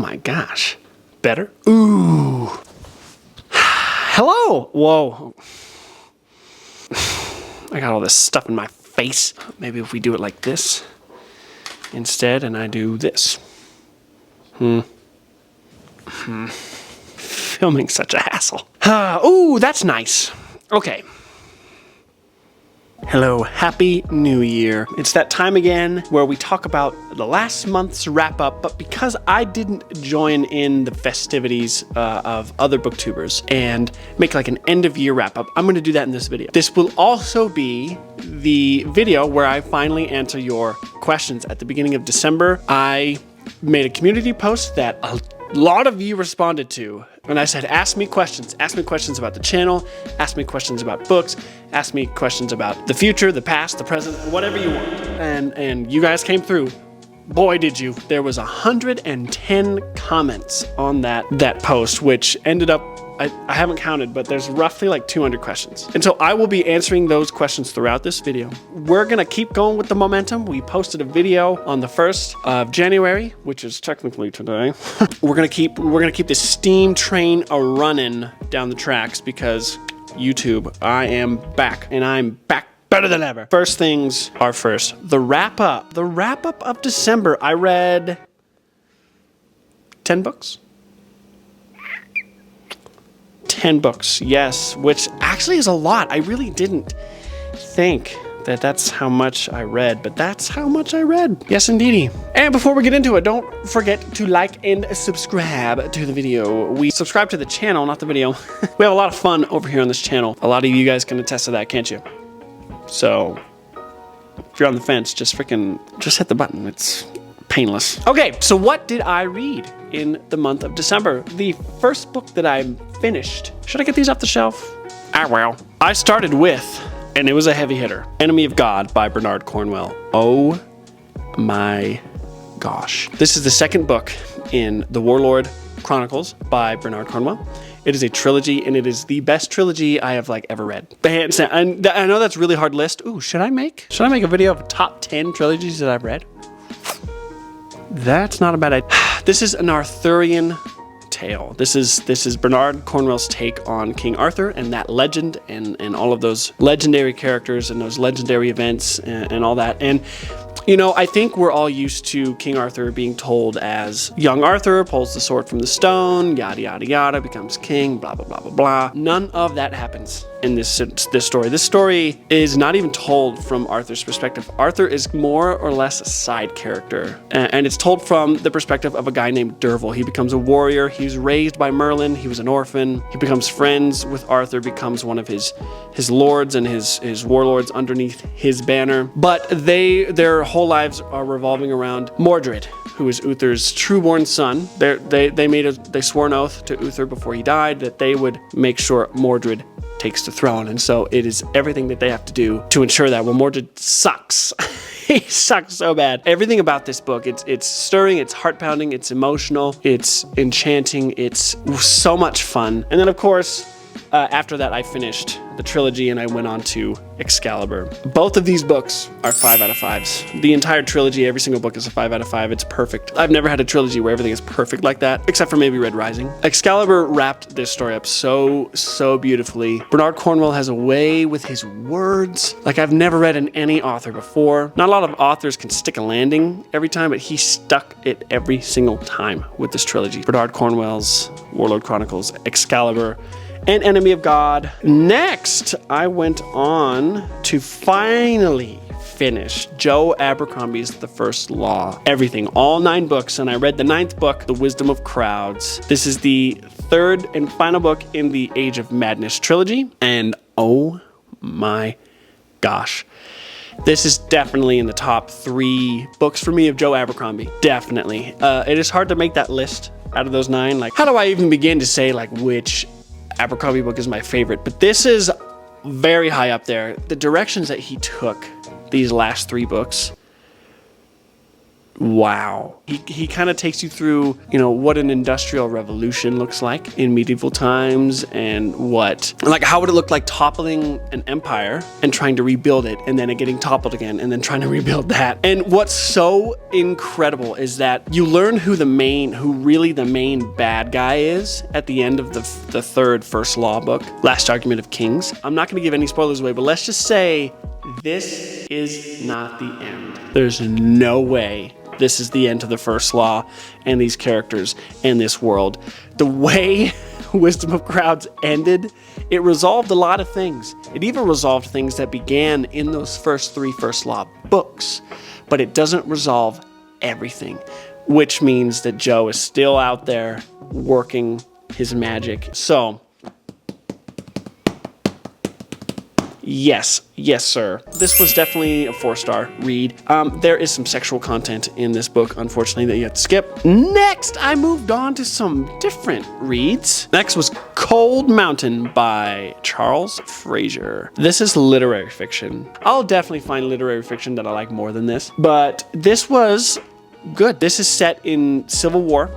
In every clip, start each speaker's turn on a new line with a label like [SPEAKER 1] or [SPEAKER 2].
[SPEAKER 1] my gosh. Better? Ooh. Hello. Whoa. I got all this stuff in my face. Maybe if we do it like this instead, and I do this. Filming such a hassle. Ooh, that's nice. Okay. Hello, Happy New Year. It's that time again where we talk about the last month's wrap up, but because I didn't join in the festivities of other booktubers and make like an end of year wrap up, I'm gonna do that in this video. This will also be the video where I finally answer your questions. At the beginning of December, I made a community post that a lot of you responded to. And I said, ask me questions about the channel, ask me questions about books, ask me questions about the future, the past, the present, whatever you want. And you guys came through. Boy, did you. There was 110 comments on that post, which ended up, I haven't counted, but there's roughly like 200 questions. And so I will be answering those questions throughout this video. We're gonna keep going with the momentum. We posted a video on the 1st of January, which is technically today. We're gonna keep this steam train a-running down the tracks because YouTube, I am back, and I'm back better than ever. First things are first. The wrap up of December. I read 10 books. 10 books, yes, which actually is a lot. I really didn't think that that's how much I read, but that's how much I read. Yes, indeedy. And before we get into it, don't forget to like and subscribe to the video. We subscribe to the channel, not the video. We have a lot of fun over here on this channel. A lot of you guys can attest to that, can't you? So if you're on the fence, just hit the button. It's painless. Okay, so what did I read in the month of December? The first book that I finished. Should I get these off the shelf? Ah, well. I started with, and it was a heavy hitter, Enemy of God by Bernard Cornwell. Oh my gosh. This is the second book in the Warlord Chronicles by Bernard Cornwell. It is a trilogy, and it is the best trilogy I have ever read. Hands down. And I know that's a really hard list. Ooh, should I make a video of top 10 trilogies that I've read? That's not a bad idea. This is an Arthurian tale. This is Bernard Cornwell's take on King Arthur and that legend and all of those legendary characters and those legendary events and all that. And you know, I think we're all used to King Arthur being told as young Arthur pulls the sword from the stone, yada, yada, yada, becomes king, blah, blah, blah, blah, blah. None of that happens in this story. This story is not even told from Arthur's perspective. Arthur is more or less a side character, and it's told from the perspective of a guy named Derval. He becomes a warrior. He was raised by Merlin. He was an orphan. He becomes friends with Arthur, becomes one of his lords and his warlords underneath his banner. But their whole lives are revolving around Mordred, who is Uther's true-born son. They swore an oath to Uther before he died that they would make sure Mordred takes the throne, and so it is everything that they have to do to ensure that. Well, Mordred sucks. He sucks so bad. Everything about this book, it's stirring, it's heart-pounding, it's emotional, it's enchanting, it's so much fun. And then, of course, after that, I finished the trilogy and I went on to Excalibur. Both of these books are 5 out of 5s. The entire trilogy, every single book is a 5 out of 5. It's perfect. I've never had a trilogy where everything is perfect like that, except for maybe Red Rising. Excalibur wrapped this story up so beautifully. Bernard Cornwell has a way with his words like I've never read in any author before. Not a lot of authors can stick a landing every time, but he stuck it every single time with this trilogy. Bernard Cornwell's Warlord Chronicles, Excalibur, and Enemy of God. Next, I went on to finally finish Joe Abercrombie's The First Law. Everything, all 9 books, and I read the 9th book, The Wisdom of Crowds. This is the 3rd and final book in the Age of Madness trilogy, and oh my gosh. This is definitely in the top 3 books for me of Joe Abercrombie. Definitely. It is hard to make that list out of those 9. Like, how do I even begin to say like which Abercrombie book is my favorite? But this is very high up there. The directions that he took these last 3 books, wow. He kind of takes you through, what an industrial revolution looks like in medieval times, and how would it look like toppling an empire and trying to rebuild it, and then it getting toppled again, and then trying to rebuild that. And what's so incredible is that you learn who really the main bad guy is at the end of the third First Law book, Last Argument of Kings. I'm not going to give any spoilers away, but let's just say this is not the end. There's no way this is the end to the First Law and these characters and this world. The way Wisdom of Crowds ended, it resolved a lot of things. It even resolved things that began in those first 3 First Law books, but it doesn't resolve everything, which means that Joe is still out there working his magic. So, yes, sir. This was definitely a 4-star read. There is some sexual content in this book, unfortunately, that you have to skip. Next, I moved on to some different reads. Next was Cold Mountain by Charles Frazier. This is literary fiction. I'll definitely find literary fiction that I like more than this, but this was good. This is set in Civil War.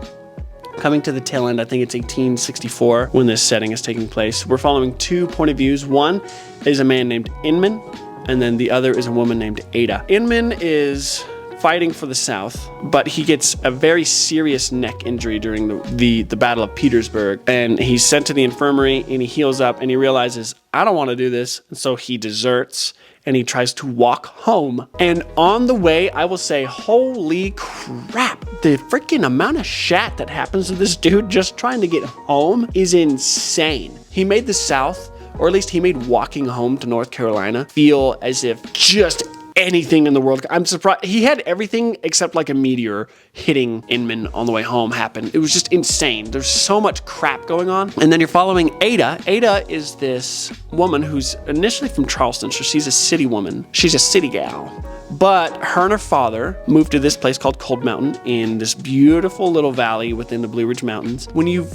[SPEAKER 1] Coming to the tail end, I think it's 1864 when this setting is taking place. We're following 2 point of views. One is a man named Inman, and then the other is a woman named Ada. Inman is fighting for the South, but he gets a very serious neck injury during the Battle of Petersburg, and he's sent to the infirmary, and he heals up, and he realizes, I don't want to do this, and so he deserts, and he tries to walk home. And on the way, I will say, holy crap, the freaking amount of shat that happens to this dude just trying to get home is insane. He made the South, or at least he made walking home to North Carolina, feel as if just anything in the world. I'm surprised. He had everything except like a meteor hitting Inman on the way home happen. It was just insane. There's so much crap going on. And then you're following Ada. Ada is this woman who's initially from Charleston, so she's a city woman. She's a city gal. But her and her father moved to this place called Cold Mountain in this beautiful little valley within the Blue Ridge Mountains. When you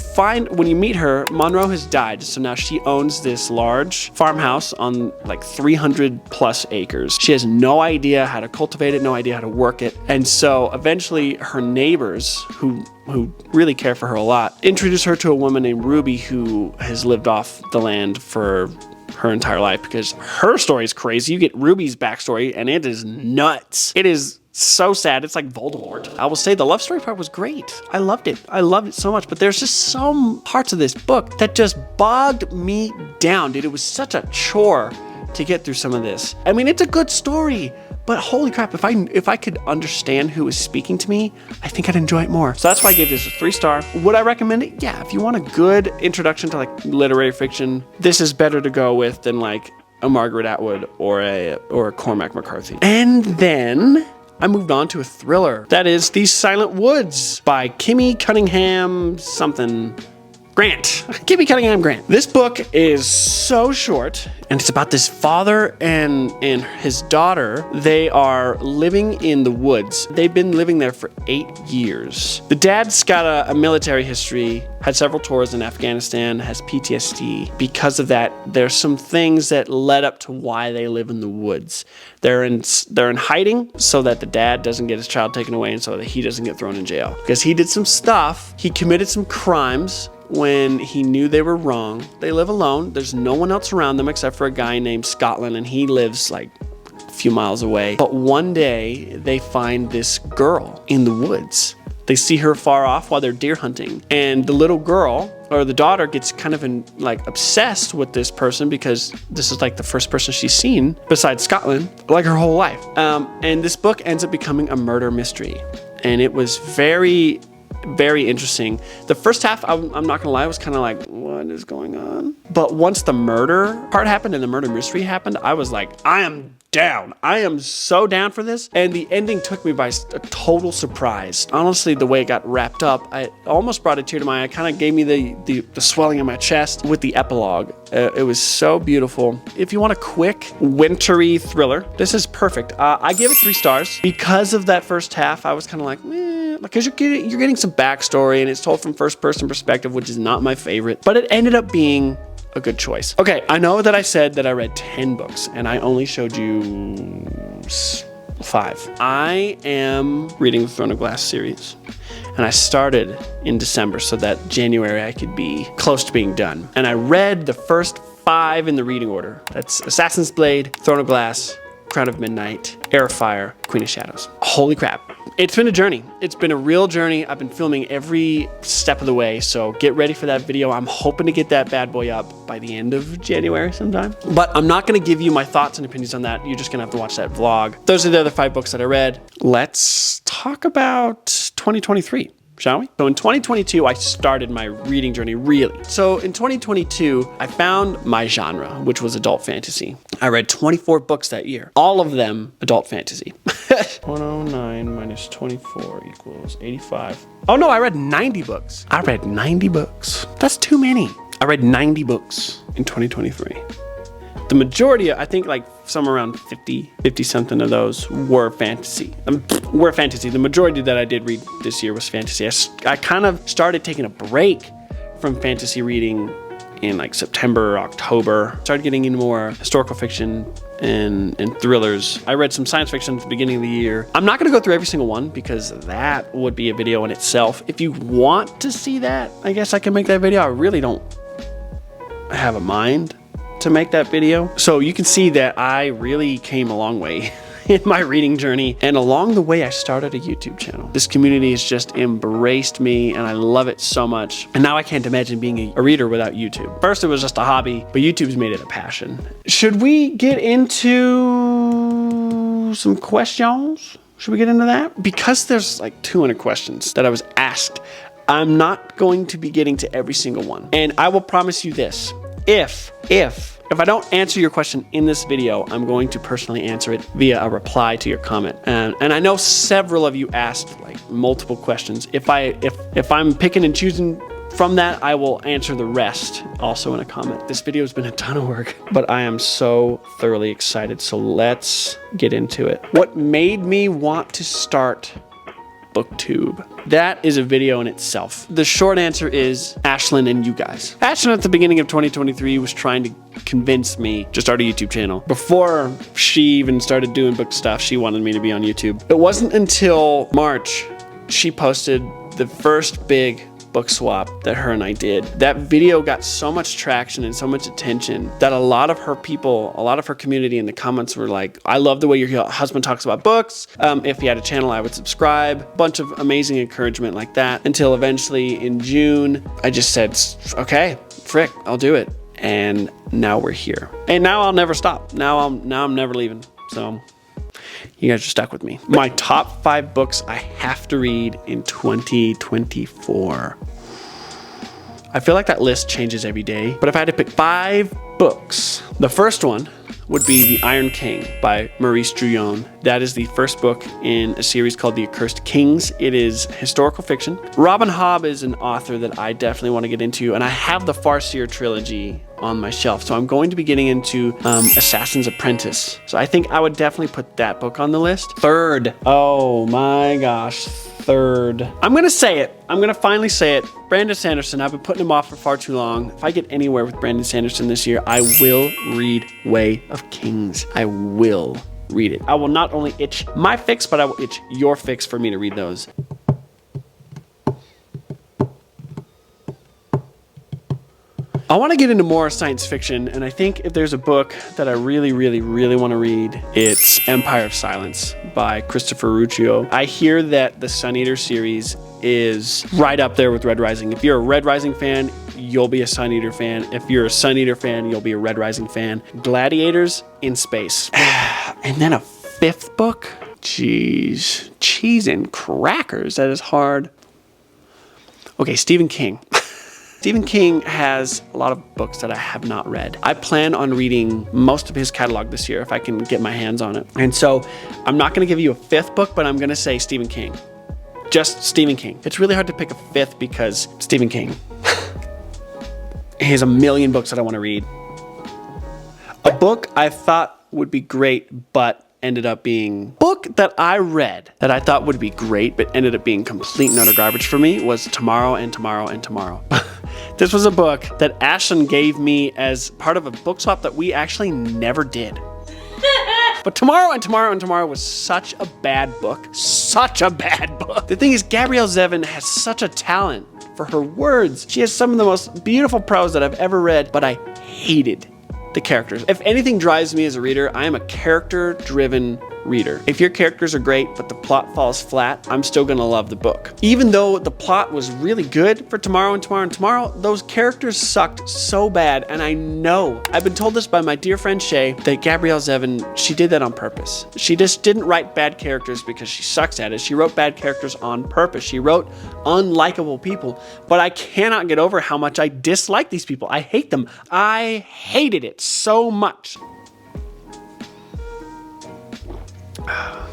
[SPEAKER 1] meet her, Monroe has died, so now she owns this large farmhouse on like 300 plus acres. She has no idea how to cultivate it, no idea how to work it. And so eventually her neighbors, who really care for her a lot, introduce her to a woman named Ruby who has lived off the land for her entire life, because her story is crazy. You get Ruby's backstory and it is nuts. It is so sad. It's like Voldemort. I will say the love story part was great. I loved it. I loved it so much, but there's just some parts of this book that just bogged me down, dude. It was such a chore to get through some of this. I mean, it's a good story, but holy crap, if I could understand who was speaking to me, I think I'd enjoy it more. So that's why I gave this a 3-star. Would I recommend it? Yeah, if you want a good introduction to like literary fiction, this is better to go with than like a Margaret Atwood or a Cormac McCarthy. And then I moved on to a thriller. That is The Silent Woods by Kimmy Cunningham Grant. Kimmy Cunningham Grant. This book is so short, and it's about this father and his daughter. They are living in the woods. They've been living there for 8 years. The dad's got a military history, had several tours in Afghanistan, has PTSD. Because of that, there's some things that led up to why they live in the woods. They're in hiding so that the dad doesn't get his child taken away and so that he doesn't get thrown in jail. Because he did some stuff. He committed some crimes when he knew they were wrong. They live alone. There's no one else around them except for a guy named Scotland, and he lives like a few miles away. But one day they find this girl in the woods. They see her far off while they're deer hunting, and the little girl, or the daughter, gets kind of obsessed with this person because this is like the first person she's seen besides Scotland like her whole life. And this book ends up becoming a murder mystery, and it was very, very interesting. The first half, I'm not gonna lie, was kind of like, what is going on? But once the murder part happened and the murder mystery happened, I was like, I am down. I am so down for this. And the ending took me by a total surprise. Honestly, the way it got wrapped up, I almost brought a tear to my eye. It kind of gave me the swelling in my chest with the epilogue. It was so beautiful. If you want a quick, wintry thriller, this is perfect. I gave it 3 stars. Because of that first half, I was kind of like, meh, because you're getting some backstory and it's told from first-person perspective, which is not my favorite, but it ended up being a good choice. Okay, I know that I said that I read 10 books and I only showed you 5. I am reading the Throne of Glass series, and I started in December so that January I could be close to being done. And I read the first 5 in the reading order. That's Assassin's Blade, Throne of Glass, Crown of Midnight, Heir of Fire, Queen of Shadows. Holy crap. It's been a journey. It's been a real journey. I've been filming every step of the way, so get ready for that video. I'm hoping to get that bad boy up by the end of January sometime. But I'm not gonna give you my thoughts and opinions on that. You're just gonna have to watch that vlog. Those are the other 5 books that I read. Let's talk about 2023. Shall we? So in 2022, I started my reading journey, really. So in 2022, I found my genre, which was adult fantasy. I read 24 books that year, all of them adult fantasy. 109 minus 24 equals 85. Oh no, I read 90 books. I read 90 books. That's too many. I read 90 books in 2023. The majority, I think like somewhere around 50 something of those were fantasy. The majority that I did read this year was fantasy. I kind of started taking a break from fantasy reading in like September or October. Started getting into more historical fiction and thrillers. I read some science fiction at the beginning of the year. I'm not gonna go through every single one because that would be a video in itself. If you want to see that, I guess I can make that video. I really don't have a mind to make that video. So you can see that I really came a long way in my reading journey, and along the way I started a YouTube channel. This community has just embraced me and I love it so much. And now I can't imagine being a reader without YouTube. First it was just a hobby, but YouTube's made it a passion. Should we get into some questions? Should we get into that? Because there's like 200 questions that I was asked, I'm not going to be getting to every single one. And I will promise you this, if I don't answer your question in this video, I'm going to personally answer it via a reply to your comment. And I know several of you asked like multiple questions. If I'm picking and choosing from that, I will answer the rest also in a comment. This video has been a ton of work, but I am so thoroughly excited. So let's get into it. What made me want to start booktube? That is a video in itself. The short answer is Ashlyn and you guys. Ashlyn at the beginning of 2023 was trying to convince me to start a YouTube channel. Before she even started doing book stuff, she wanted me to be on YouTube. It wasn't until March she posted the first big book swap that her and I did. That video got so much traction and so much attention that a lot of her people, a lot of her community in the comments were like, I love the way your husband talks about books. If he had a channel, I would subscribe. Bunch of amazing encouragement like that, until eventually in June, I just said, okay, frick, I'll do it. And now we're here. And now I'll never stop. Now I'm never leaving. So you guys are stuck with me. My top 5 books I have to read in 2024. I feel like that list changes every day, but if I had to pick 5 books, the first one would be The Iron King by Maurice Druyon. That is the first book in a series called The Accursed Kings. It is historical fiction. Robin Hobb is an author that I definitely want to get into, and I have the Farseer trilogy on my shelf. So I'm going to be getting into Assassin's Apprentice. So I think I would definitely put that book on the list. Third, oh my gosh, third. I'm gonna say it. I'm gonna finally say it. Brandon Sanderson. I've been putting him off for far too long. If I get anywhere with Brandon Sanderson this year, I will read Way of Kings. I will read it. I will not only itch my fix, but I will itch your fix for me to read those. I want to get into more science fiction, and I think if there's a book that I really want to read, it's Empire of Silence by Christopher Ruccio. I hear that the Sun Eater series is right up there with Red Rising. If you're a Red Rising fan, you'll be a Sun Eater fan. If you're a Sun Eater fan, you'll be a Red Rising fan. Gladiators in space. And then a 5th book? Jeez. Cheese and crackers. That is hard. Okay, Stephen King. Stephen King has a lot of books that I have not read. I plan on reading most of his catalog this year if I can get my hands on it. And so I'm not gonna give you a 5th book, but I'm gonna say Stephen King. Just Stephen King. It's really hard to pick a 5th because Stephen King. He has a million books that I wanna read. A book I thought would be great, but ended up being book that I read that I thought would be great, but ended up being complete and utter garbage for me was Tomorrow and Tomorrow and Tomorrow. This was a book that Ashlyn gave me as part of a book swap that we actually never did. But Tomorrow and Tomorrow and Tomorrow was such a bad book. Such a bad book. The thing is, Gabrielle Zevin has such a talent for her words. She has some of the most beautiful prose that I've ever read, but I hated the characters. If anything drives me as a reader, I am a character-driven reader. If your characters are great, but the plot falls flat, I'm still gonna love the book. Even though the plot was really good for Tomorrow and Tomorrow and Tomorrow, those characters sucked so bad, and I know, I've been told this by my dear friend Shay, that Gabrielle Zevin, she did that on purpose. She just didn't write bad characters because she sucks at it. She wrote bad characters on purpose. She wrote unlikable people, but I cannot get over how much I dislike these people. I hate them. I hated it so much.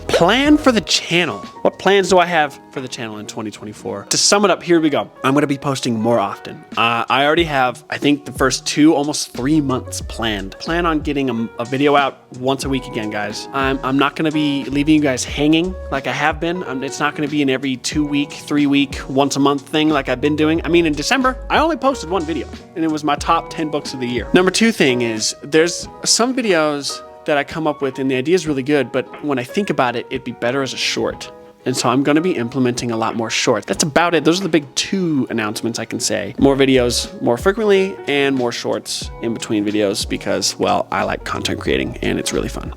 [SPEAKER 1] Plan for the channel. What plans do I have for the channel in 2024? To sum it up, here we go. I'm going to be posting more often. I already have, I think, the first 2, almost 3 months planned. Plan on getting a video out once a week again, guys. I'm not going to be leaving you guys hanging like I have been. It's not going to be an every 2-week, 3-week, once a month thing like I've been doing. I mean, in December, I only posted 1 video, and it was my top 10 books of the year. Number 2 thing is, there's some videos that I come up with and the idea is really good, but when I think about it, it'd be better as a short. And so I'm going to be implementing a lot more shorts. That's about it. Those are the big 2 announcements I can say. More videos more frequently and more shorts in between videos because, well, I like content creating and it's really fun.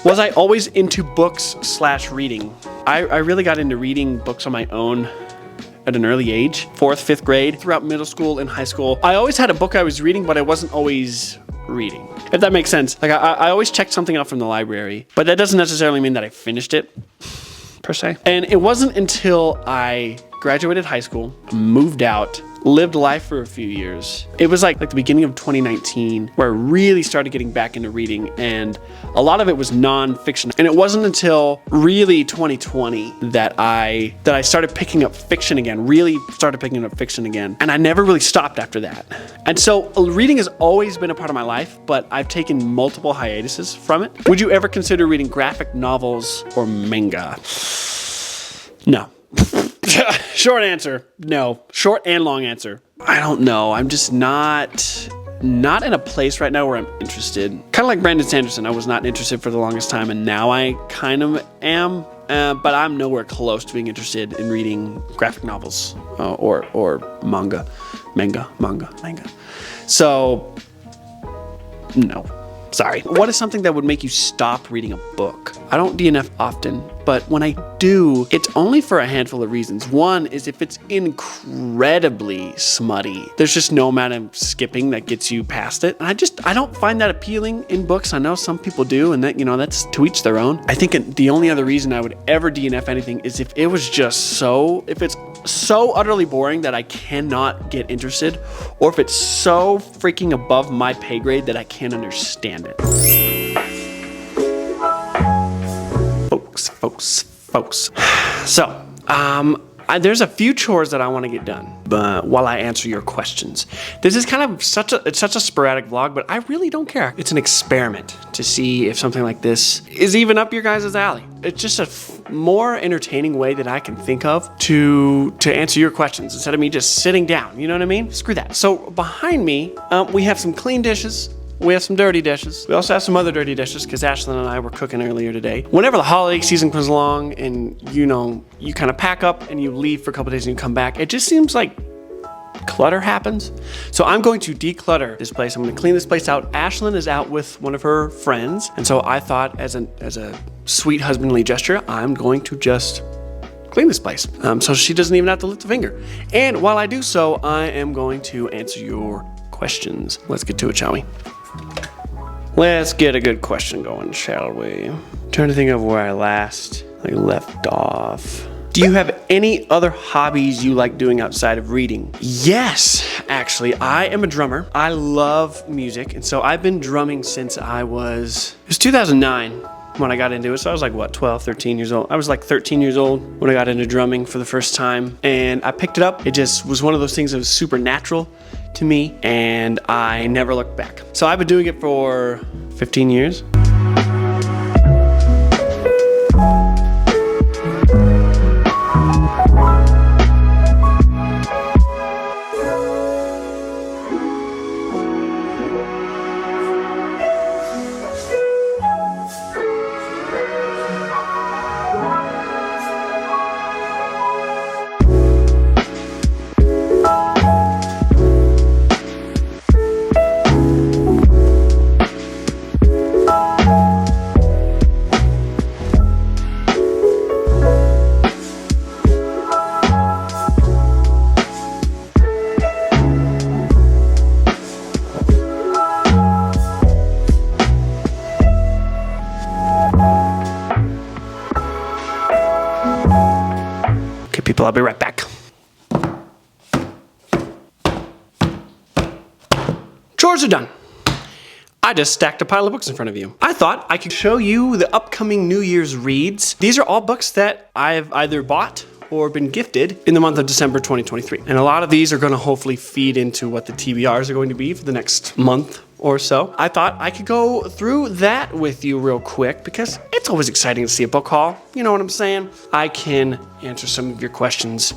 [SPEAKER 1] Was I always into books/reading? I really got into reading books on my own at an early age, 4th, 5th grade, throughout middle school and high school. I always had a book I was reading, but I wasn't always reading, if that makes sense. Like I always checked something out from the library, but that doesn't necessarily mean that I finished it per se. And it wasn't until I graduated high school, moved out, lived life for a few years. It was like the beginning of 2019 where I really started getting back into reading, and a lot of it was nonfiction. And it wasn't until really 2020 that I started picking up fiction again, really started picking up fiction again. And I never really stopped after that. And so reading has always been a part of my life, but I've taken multiple hiatuses from it. Would you ever consider reading graphic novels or manga? No. Short answer, no. Short and long answer, I don't know. I'm just not in a place right now where I'm interested. Kind of like Brandon Sanderson, I was not interested for the longest time, and now I kind of am. But I'm nowhere close to being interested in reading graphic novels or manga. So, no. Sorry. What is something that would make you stop reading a book? I don't DNF often, but when I do, it's only for a handful of reasons. One is if it's incredibly smutty. There's just no amount of skipping that gets you past it. And I don't find that appealing in books. I know some people do, and that, that's to each their own. I think the only other reason I would ever DNF anything is if it was just if it's so utterly boring that I cannot get interested, or if it's so freaking above my pay grade that I can't understand it. Folks. So, there's a few chores that I want to get done, but while I answer your questions. This is kind of such a sporadic vlog, but I really don't care. It's an experiment to see if something like this is even up your guys' alley. It's just a more entertaining way that I can think of to answer your questions instead of me just sitting down. You know what I mean? Screw that. So behind me, we have some clean dishes. We have some dirty dishes. We also have some other dirty dishes because Ashlyn and I were cooking earlier today. Whenever the holiday season comes along and you kind of pack up and you leave for a couple days and you come back, it just seems like clutter happens. So I'm going to declutter this place. I'm going to clean this place out. Ashlyn is out with one of her friends, and so I thought as a sweet husbandly gesture, I'm going to just clean this place so she doesn't even have to lift a finger. And while I do so, I am going to answer your questions. Let's get to it, shall we? Let's get a good question going, shall we? I'm trying to think of where I last left off. Do you have any other hobbies you like doing outside of reading? Yes, actually, I am a drummer. I love music, and so I've been drumming since it was 2009 when I got into it. So I was like, 12, 13 years old. I was like 13 years old when I got into drumming for the first time, and I picked it up. It just was one of those things that was super natural to me, and I never looked back. So I've been doing it for 15 years. but I'll be right back. Chores are done. I just stacked a pile of books in front of you. I thought I could show you the upcoming New Year's reads. These are all books that I've either bought or been gifted in the month of December 2023. And a lot of these are gonna hopefully feed into what the TBRs are going to be for the next month or so. I thought I could go through that with you real quick because it's always exciting to see a book haul. You know what I'm saying? I can answer some of your questions.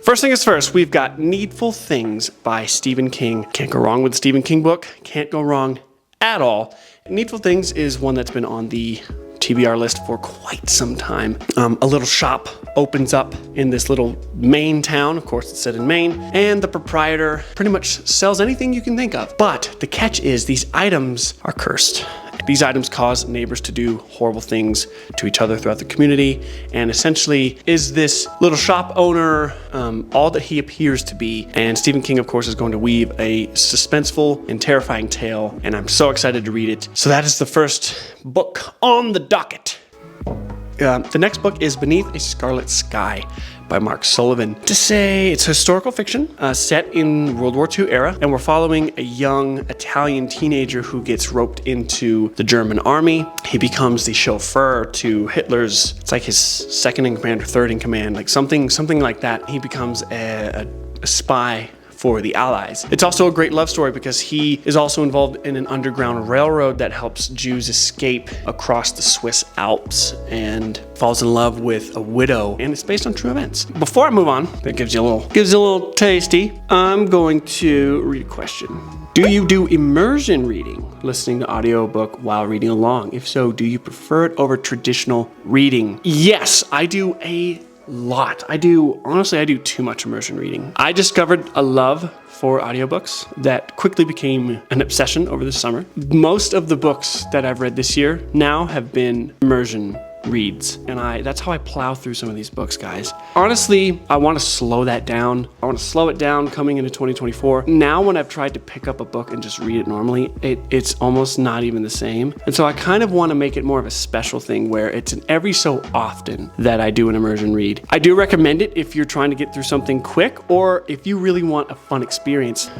[SPEAKER 1] First thing is first, we've got Needful Things by Stephen King. Can't go wrong with a Stephen King book. Can't go wrong at all. Needful Things is one that's been on the TBR list for quite some time. A little shop opens up in this little Maine town. Of course, it's set in Maine. And the proprietor pretty much sells anything you can think of. But the catch is these items are cursed. These items cause neighbors to do horrible things to each other throughout the community, and essentially is this little shop owner all that he appears to be. And Stephen King, of course, is going to weave a suspenseful and terrifying tale, and I'm so excited to read it. So that is the first book on the docket. The next book is Beneath a Scarlet Sky by Mark Sullivan. To say it's historical fiction set in World War II era, and we're following a young Italian teenager who gets roped into the German army. He becomes the chauffeur to Hitler's, it's like his second in command or third in command, like something like that. He becomes a spy for the Allies. It's also a great love story because he is also involved in an underground railroad that helps Jews escape across the Swiss Alps and falls in love with a widow, and it's based on true events. Before I move on, that gives you a little tasty, I'm going to read a question. Do you do immersion reading, listening to audiobook while reading along? If so, do you prefer it over traditional reading? Yes, I do a lot. Honestly, I do too much immersion reading. I discovered a love for audiobooks that quickly became an obsession over the summer. Most of the books that I've read this year now have been immersion reads, and that's how I plow through some of these books, guys. Honestly, I want to slow that down. I want to slow it down coming into 2024. Now, when I've tried to pick up a book and just read it normally, it's almost not even the same. And so I kind of want to make it more of a special thing where it's an every so often that I do an immersion read. I do recommend it if you're trying to get through something quick or if you really want a fun experience.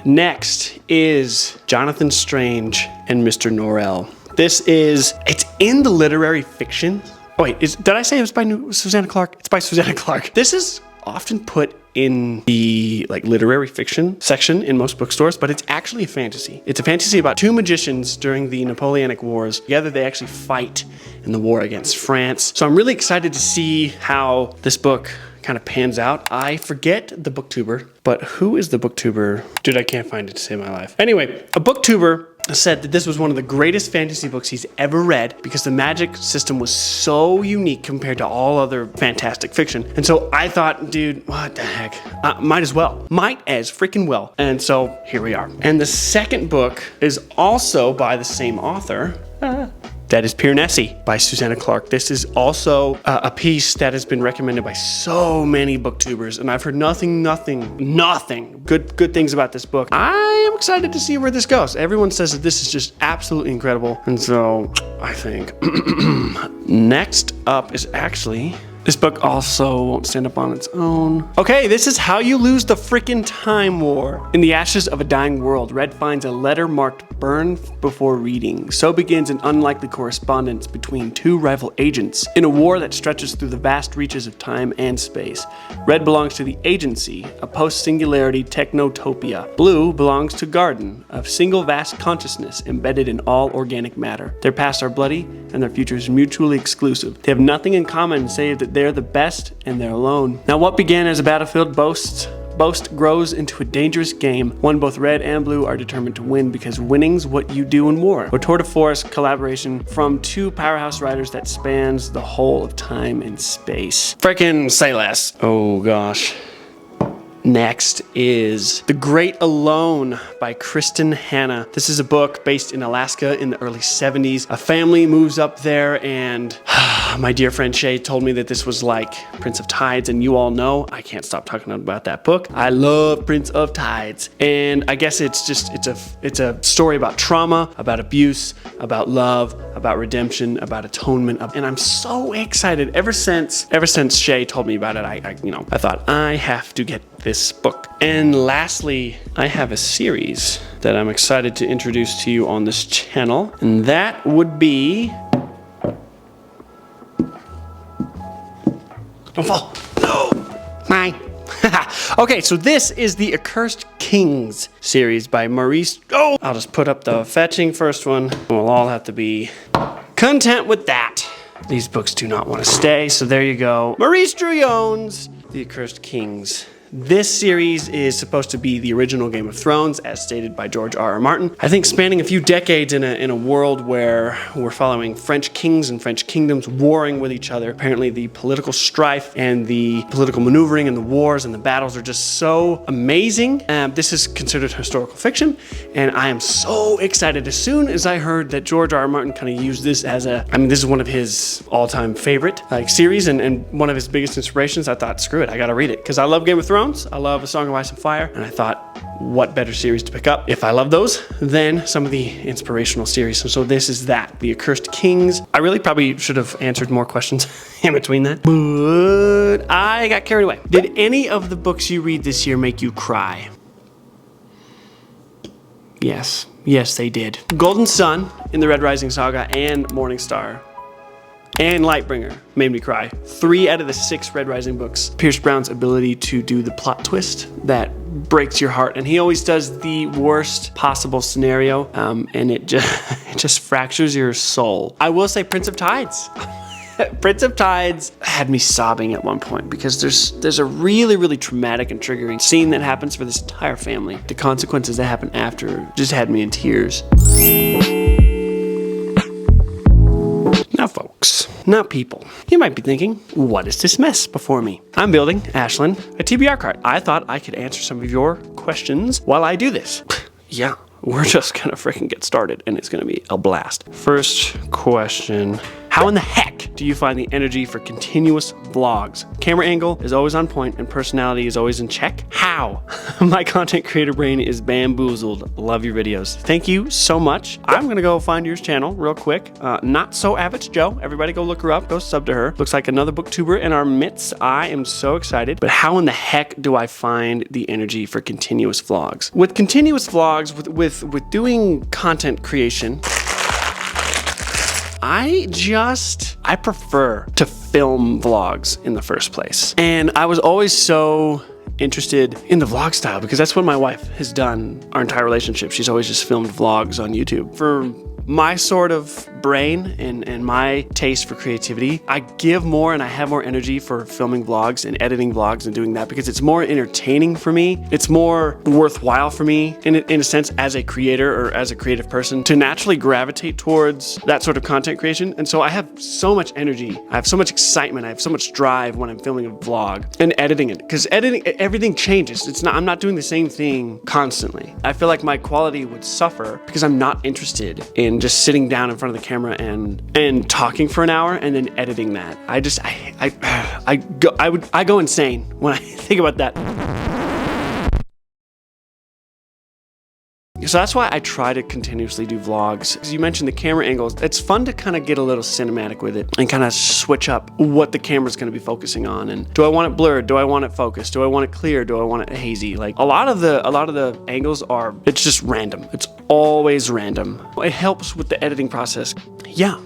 [SPEAKER 1] Next is Jonathan Strange and Mr. Norrell. It's in the literary fiction. Oh wait, did I say it was by Susanna Clark? It's by Susanna Clark. This is often put in the literary fiction section in most bookstores, but it's actually a fantasy. It's a fantasy about two magicians during the Napoleonic Wars. Together they actually fight in the war against France. So I'm really excited to see how this book kind of pans out. I forget the booktuber, but who is the booktuber? Dude, I can't find it to save my life. Anyway, a booktuber said that this was one of the greatest fantasy books he's ever read because the magic system was so unique compared to all other fantastic fiction. And so I thought, dude, what the heck? Might as freaking well. And so here we are. And the second book is also by the same author. That is Pier Nessie by Susanna Clark. This is also a piece that has been recommended by so many booktubers, and I've heard nothing good things about this book. I am excited to see where this goes. Everyone says that this is just absolutely incredible, and so I think next up is actually... This book also won't stand up on its own. Okay, this is How You Lose the Frickin' Time War. In the ashes of a dying world, Red finds a letter marked Burn Before Reading. So begins an unlikely correspondence between two rival agents in a war that stretches through the vast reaches of time and space. Red belongs to the Agency, a post-singularity technotopia. Blue belongs to Garden, a single vast consciousness embedded in all organic matter. Their pasts are bloody, and their futures mutually exclusive. They have nothing in common save that they're the best and they're alone. Now what began as a battlefield boast grows into a dangerous game, one both red and blue are determined to win because winning's what you do in war. A tour de force collaboration from two powerhouse writers that spans the whole of time and space. Frickin' say less. Oh gosh. Next is The Great Alone by Kristen Hanna. This is a book based in Alaska in the early 70s. A family moves up there, and my dear friend Shay told me that this was like Prince of Tides, and you all know I can't stop talking about that book. I love Prince of Tides. And I guess it's a story about trauma, about abuse, about love, about redemption, about atonement. And I'm so excited. Ever since Shay told me about it, I thought I have to get this book. And lastly, I have a series that I'm excited to introduce to you on this channel, and that would be... Don't fall. No. Hi. Okay, so this is the Accursed Kings series by Maurice. Oh, I'll just put up the fetching first one. We'll all have to be content with that. These books do not want to stay, so there you go. Maurice Druillon's The Accursed Kings. This series is supposed to be the original Game of Thrones, as stated by George R.R. Martin. I think spanning a few decades in a world where we're following French kings and French kingdoms warring with each other. Apparently the political strife and the political maneuvering and the wars and the battles are just so amazing. This is considered historical fiction, and I am so excited. As soon as I heard that George R.R. Martin kind of used this as this is one of his all-time favorite series and one of his biggest inspirations, I thought, screw it, I gotta read it, because I love Game of Thrones. I love A Song of Ice and Fire, and I thought, what better series to pick up if I love those than some of the inspirational series. So this is that, The Accursed Kings. I really probably should have answered more questions in between that, but I got carried away. Did any of the books you read this year make you cry? Yes, they did. Golden Sun in the Red Rising Saga and Morning Star and Lightbringer made me cry. 3 out of the 6 Red Rising books. Pierce Brown's ability to do the plot twist that breaks your heart, and he always does the worst possible scenario, and it just fractures your soul. I will say Prince of Tides. Prince of Tides had me sobbing at one point because there's a really, really traumatic and triggering scene that happens for this entire family. The consequences that happen after just had me in tears. Now folks, now people, you might be thinking, what is this mess before me? I'm building, Ashlyn, a TBR card. I thought I could answer some of your questions while I do this. Yeah, we're just gonna freaking get started, and it's gonna be a blast. First question. How in the heck do you find the energy for continuous vlogs? Camera angle is always on point and personality is always in check. How? My content creator brain is bamboozled. Love your videos. Thank you so much. I'm gonna go find your channel real quick. Not So Average Joe. Everybody go look her up. Go sub to her. Looks like another booktuber in our midst. I am so excited. But how in the heck do I find the energy for continuous vlogs? With continuous vlogs, with doing content creation, I prefer to film vlogs in the first place. And I was always so interested in the vlog style because that's what my wife has done our entire relationship. She's always just filmed vlogs on YouTube. For my sort of brain and my taste for creativity, I give more and I have more energy for filming vlogs and editing vlogs and doing that because it's more entertaining for me. It's more worthwhile for me in a sense as a creator or as a creative person to naturally gravitate towards that sort of content creation. And so I have so much energy. I have so much excitement. I have so much drive when I'm filming a vlog and editing it because editing, everything changes. I'm not doing the same thing constantly. I feel like my quality would suffer because I'm not interested in just sitting down in front of the camera and talking for an hour and then editing that. I go insane when I think about that. So that's why I try to continuously do vlogs. As you mentioned the camera angles, it's fun to kind of get a little cinematic with it and kind of switch up what the camera's going to be focusing on. And do I want it blurred? Do I want it focused? Do I want it clear? Do I want it hazy? Like a lot of the angles it's just random. It's always random. It helps with the editing process. Yeah.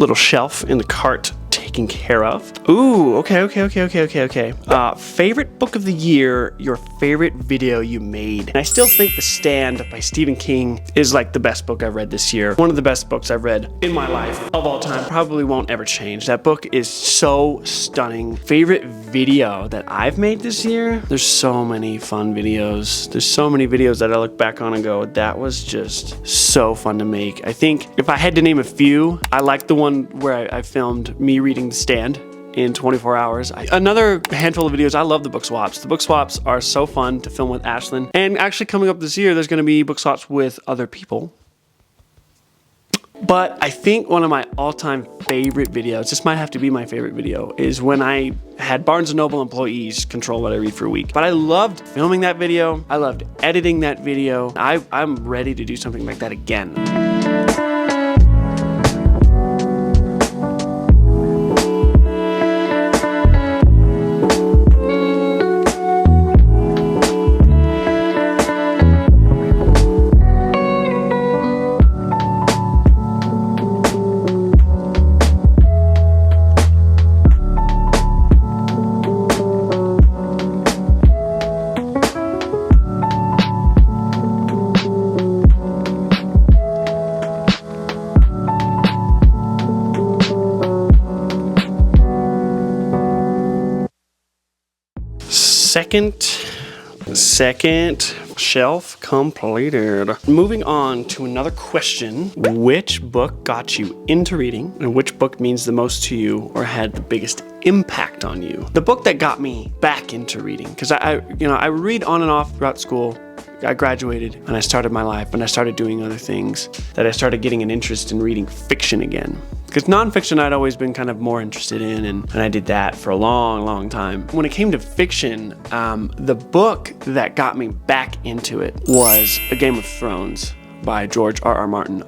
[SPEAKER 1] little shelf in the cart taken care of. Ooh, okay. Favorite book of the year, your favorite video you made. And I still think The Stand by Stephen King is like the best book I've read this year. One of the best books I've read in my life of all time. Probably won't ever change. That book is so stunning. Favorite video that I've made this year? There's so many fun videos. There's so many videos that I look back on and go, that was just so fun to make. I think if I had to name a few, I like the one where I filmed me reading The Stand in 24 hours. Another handful of videos, I love the book swaps. The book swaps are so fun to film with Ashlyn. And actually coming up this year, there's gonna be book swaps with other people. But I think one of my all-time favorite videos, this might have to be my favorite video, is when I had Barnes & Noble employees control what I read for a week. But I loved filming that video. I loved editing that video. I'm ready to do something like that again. Second shelf completed. Moving on to another question. Which book got you into reading, and which book means the most to you or had the biggest impact on you? The book that got me back into reading, because I read on and off throughout school. I graduated and I started my life and I started doing other things, that I started getting an interest in reading fiction again. Because nonfiction I'd always been kind of more interested in, and I did that for a long time. When it came to fiction, the book that got me back into it was A Game of Thrones by George R.R. Martin.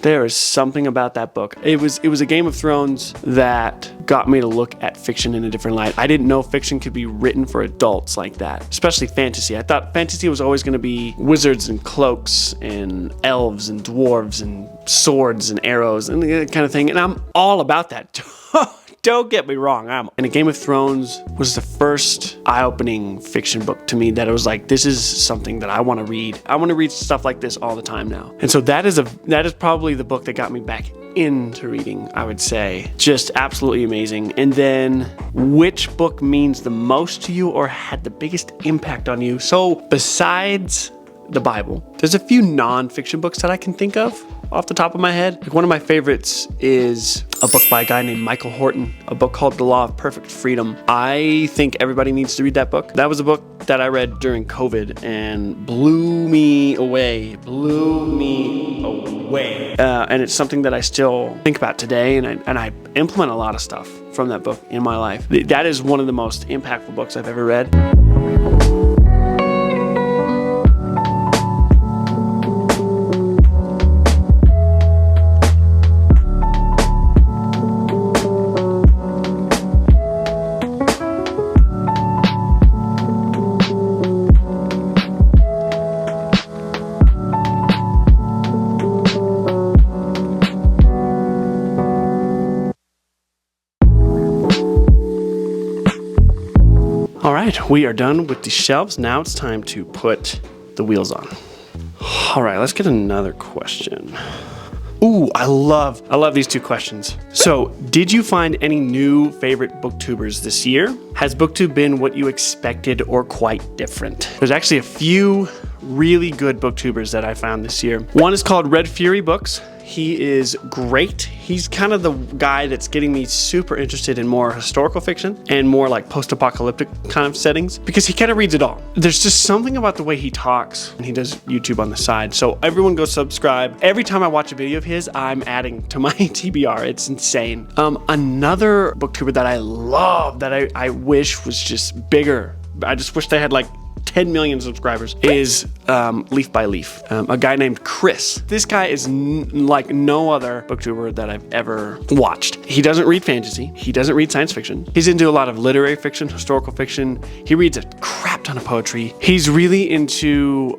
[SPEAKER 1] There is something about that book. It was a Game of Thrones that got me to look at fiction in a different light. I didn't know fiction could be written for adults like that, especially fantasy. I thought fantasy was always going to be wizards and cloaks and elves and dwarves and swords and arrows and that kind of thing. And I'm all about that. Don't get me wrong, and A Game of Thrones was the first eye-opening fiction book to me that it was like, this is something that I want to read. I want to read stuff like this all the time now. And so that is probably the book that got me back into reading, I would say. Just absolutely amazing. And then, which book means the most to you or had the biggest impact on you? So besides the Bible, there's a few non-fiction books that I can think of off the top of my head. Like, one of my favorites is a book by a guy named Michael Horton, a book called The Law of Perfect Freedom. I think everybody needs to read that book. That was a book that I read during COVID and blew me away. And it's something that I still think about today, and I implement a lot of stuff from that book in my life. That is one of the most impactful books I've ever read. All right, we are done with the shelves. Now it's time to put the wheels on. All right, let's get another question. Ooh, I love these two questions. So, did you find any new favorite booktubers this year? Has booktube been what you expected or quite different? There's actually a few really good booktubers that I found this year. One is called Red Fury Books. He is great. He's kind of the guy that's getting me super interested in more historical fiction and more like post-apocalyptic kind of settings, because he kind of reads it all. There's just something about the way he talks, and he does YouTube on the side. So everyone go subscribe. Every time I watch a video of his, I'm adding to my TBR. It's insane. Another booktuber that I love that I wish was just bigger, I just wish they had like 10 million subscribers, is Leaf by Leaf, a guy named Chris. This guy is like no other booktuber that I've ever watched. He doesn't read fantasy. He doesn't read science fiction. He's into a lot of literary fiction, historical fiction. He reads a crap ton of poetry. He's really into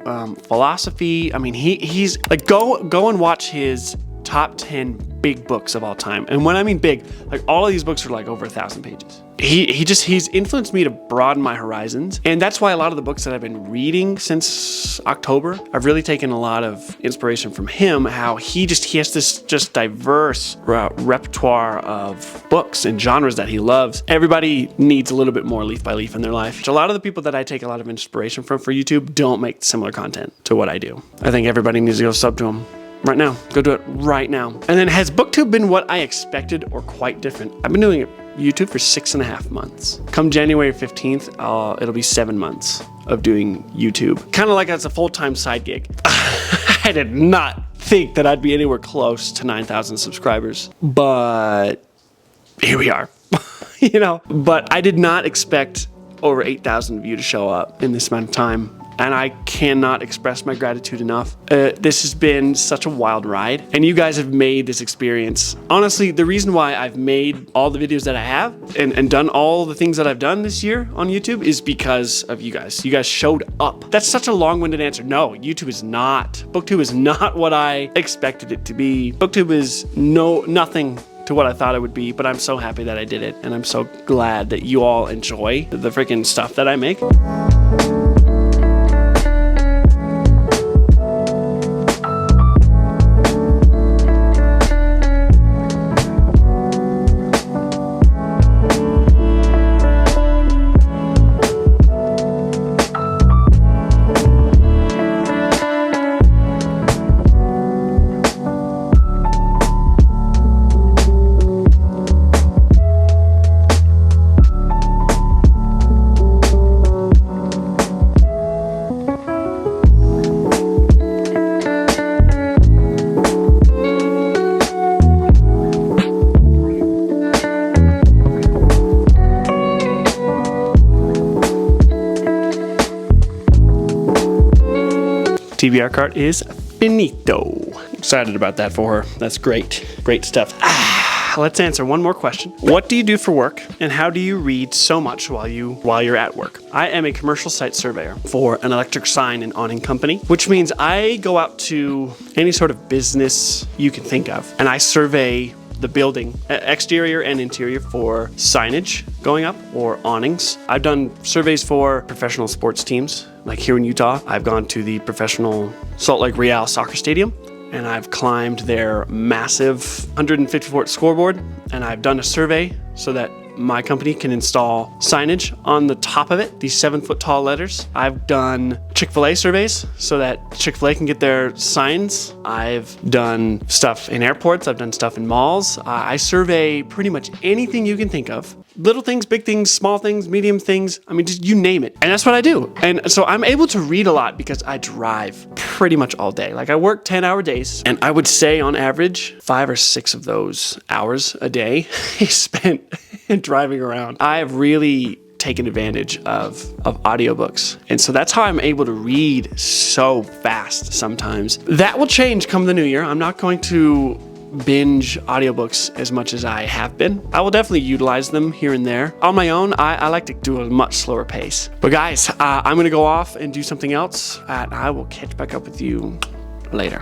[SPEAKER 1] philosophy. I mean, he's like, go and watch his top 10 big books of all time. And when I mean big, like all of these books are like over 1,000 pages. He's influenced me to broaden my horizons. And that's why a lot of the books that I've been reading since October, I've really taken a lot of inspiration from him, how he has this just diverse repertoire of books and genres that he loves. Everybody needs a little bit more leaf by leaf in their life. A lot of the people that I take a lot of inspiration from for YouTube don't make similar content to what I do. I think everybody needs to go sub to him. Right now. Go do it right now. And then, has BookTube been what I expected or quite different? I've been doing YouTube for 6.5 months. Come January 15th, it'll be 7 months of doing YouTube. Kind of like as a full-time side gig. I did not think that I'd be anywhere close to 9,000 subscribers, but here we are. You know, but I did not expect over 8,000 of you to show up in this amount of time. And I cannot express my gratitude enough. This has been such a wild ride, and you guys have made this experience. Honestly, the reason why I've made all the videos that I have and done all the things that I've done this year on YouTube is because of you guys. You guys showed up. That's such a long-winded answer. No, Booktube is not what I expected it to be. Booktube is nothing to what I thought it would be, but I'm so happy that I did it, and I'm so glad that you all enjoy the freaking stuff that I make. TBR cart is finito. Excited about that for her. That's great. Great stuff. Let's answer one more question. What do you do for work, and how do you read so much while you're at work? I am a commercial site surveyor for an electric sign and awning company, which means I go out to any sort of business you can think of, and I survey the building, exterior and interior, for signage going up or awnings. I've done surveys for professional sports teams, like here in Utah. I've gone to the professional Salt Lake Real soccer stadium, and I've climbed their massive 150-foot scoreboard, and I've done a survey so that my company can install signage on the top of it, these 7-foot tall letters. I've done Chick-fil-A surveys so that Chick-fil-A can get their signs. I've done stuff in airports. I've done stuff in malls. I survey pretty much anything you can think of. Little things, big things, small things, medium things. I mean, just you name it. And that's what I do. And so I'm able to read a lot because I drive pretty much all day. Like, I work 10-hour days, and I would say on average 5 or 6 of those hours a day is spent driving around. I have really taken advantage of audiobooks. And so that's how I'm able to read so fast sometimes. That will change come the new year. I'm not going to binge audiobooks as much as I have been. I will definitely utilize them here and there. On my own, I like to do a much slower pace. But guys, I'm gonna go off and do something else, and I will catch back up with you later.